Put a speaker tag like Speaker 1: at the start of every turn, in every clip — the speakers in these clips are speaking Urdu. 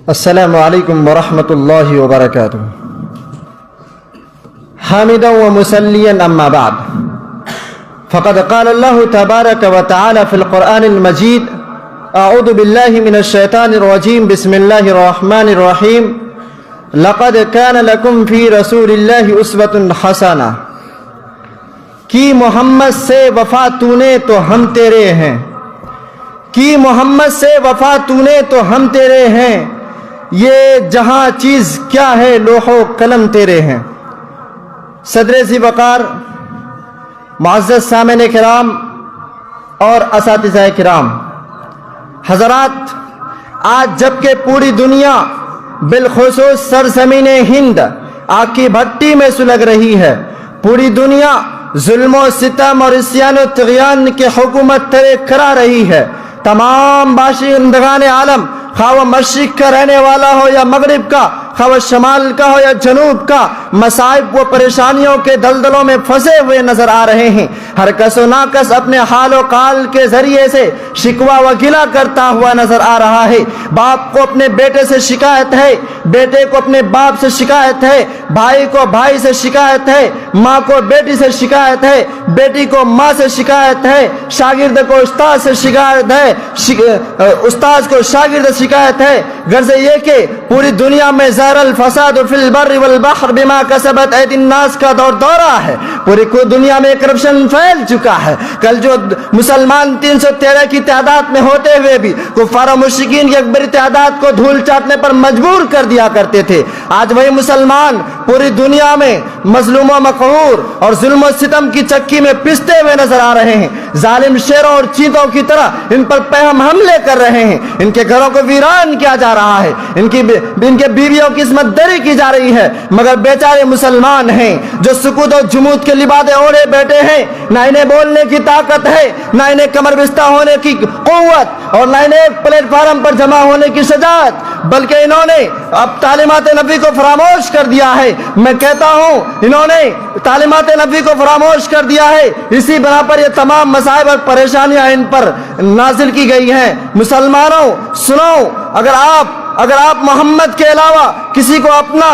Speaker 1: السلام علیکم ورحمۃ اللہ وبرکاتہ. حامدا ومسلیا اما بعد فقد قال اللہ تبارک وتعالی فی القرآن المجید اعوذ باللہ من الشیطان الرجیم بسم اللہ الرحمن الرحیم لقد کان لکم فی رسول اللہ اسوۃ حسنہ. کی محمد سے وفا تو نے تو ہم تیرے ہیں، کی محمد سے وفا تو نے تو ہم تیرے ہیں، یہ جہاں چیز کیا ہے لوح و قلم تیرے ہیں. صدر ذی وقار، معزز سامعین کرام اور اساتذہ کرام، حضرات، آج جبکہ پوری دنیا بالخصوص سرزمین ہند آگ کی بھٹی میں سلگ رہی ہے، پوری دنیا ظلم و ستم اور عصیان و طغیان کی حکومت ترے کرا رہی ہے، تمام باشندگان عالم، خواہ وہ مشرق کا رہنے والا ہو یا مغرب کا، خواہ وہ شمال کا ہو یا جنوب کا، مصائب و پریشانیوں کے دلدلوں میں پھنسے ہوئے نظر آ رہے ہیں. ہر کس و ناکس اپنے حال و قال کے ذریعے سے شکوہ و گلہ کرتا ہوا نظر آ رہا ہے. باپ کو اپنے بیٹے سے شکایت ہے، بیٹے کو اپنے باپ سے شکایت ہے، بھائی کو بھائی سے شکایت ہے، ماں کو بیٹی سے شکایت ہے، بیٹی کو ماں سے شکایت ہے، شاگرد کو استاد سے شکایت ہے، استاد کو شاگرد سے شکایت ہے. غرض یہ کہ پوری دنیا میں ظاہر الفساد فی البر والبحر بما کسبت ایدی الناس کا دورہ ہے. پوری دنیا میں کرپشن پھیل چکا ہے. کل جو مسلمان 313 کی تعداد میں ہوتے ہوئے بھی کفار و مشرکین کی اکبری تعداد کو دھول چاٹنے پر مجبور کر دیا کرتے تھے، آج وہی مسلمان پوری دنیا میں مظلوم و مقہور اور ظلم و ستم کی چکی میں پستے ہوئے نظر آ رہے ہیں. ظالم شیروں اور چیتوں کی طرح ان پر پہم حملے کر رہے ہیں، ان کے گھروں کو ویران کیا جا رہا ہے، ان کے بیویوں کی عصمت دری کی جا رہی ہے. مگر بیچارے مسلمان ہیں جو سکوت و جمود کے لبادے اوڑھے بیٹھے ہیں، نہ انہیں بولنے کی طاقت ہے، نہ انہیں کمر بستہ ہونے کی قوت، اور نہ انہیں ایک پلیٹ فارم پر جمع ہونے کی شجاعت، بلکہ انہوں نے اب تعلیمات نبی کو فراموش کر دیا ہے. میں کہتا ہوں انہوں نے تعلیمات نبی کو فراموش کر دیا ہے، اسی بنا پر یہ تمام مصائب اور پریشانیاں ان پر نازل کی گئی ہیں. مسلمانوں سنو، اگر آپ محمد کے علاوہ کسی کو اپنا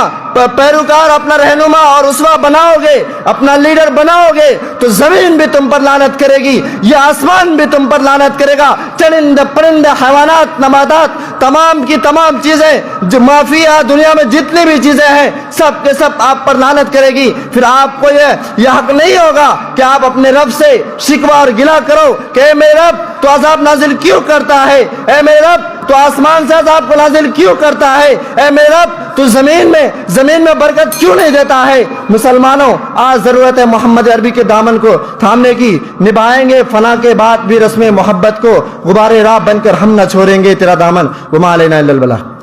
Speaker 1: پیروکار، اپنا رہنما اور اسوہ بناؤ گے، اپنا لیڈر بناؤ گے، تو زمین بھی تم پر لعنت کرے گی، یہ آسمان بھی تم پر لعنت کرے گا. چرند پرند حیوانات نباتات تمام کی تمام چیزیں جو مافیا دنیا میں جتنی بھی چیزیں ہیں سب کے سب آپ پر لعنت کرے گی. پھر آپ کو یہ حق نہیں ہوگا کہ آپ اپنے رب سے شکوہ اور گلہ کرو کہ اے میرے رب تو عذاب نازل کیوں کرتا ہے، اے میرے رب تو آسمان سے عذاب کو نازل کیوں کرتا ہے، اے میرے رب تو زمین میں برکت کیوں نہیں دیتا ہے. مسلمانوں، آج ضرورت ہے محمد عربی کے دامن کو تھامنے کی. نبھائیں گے فنا کے بعد بھی رسم محبت کو، غبار راہ بن کر ہم نہ چھوڑیں گے تیرا دامن. وما علینا الا البلاغ.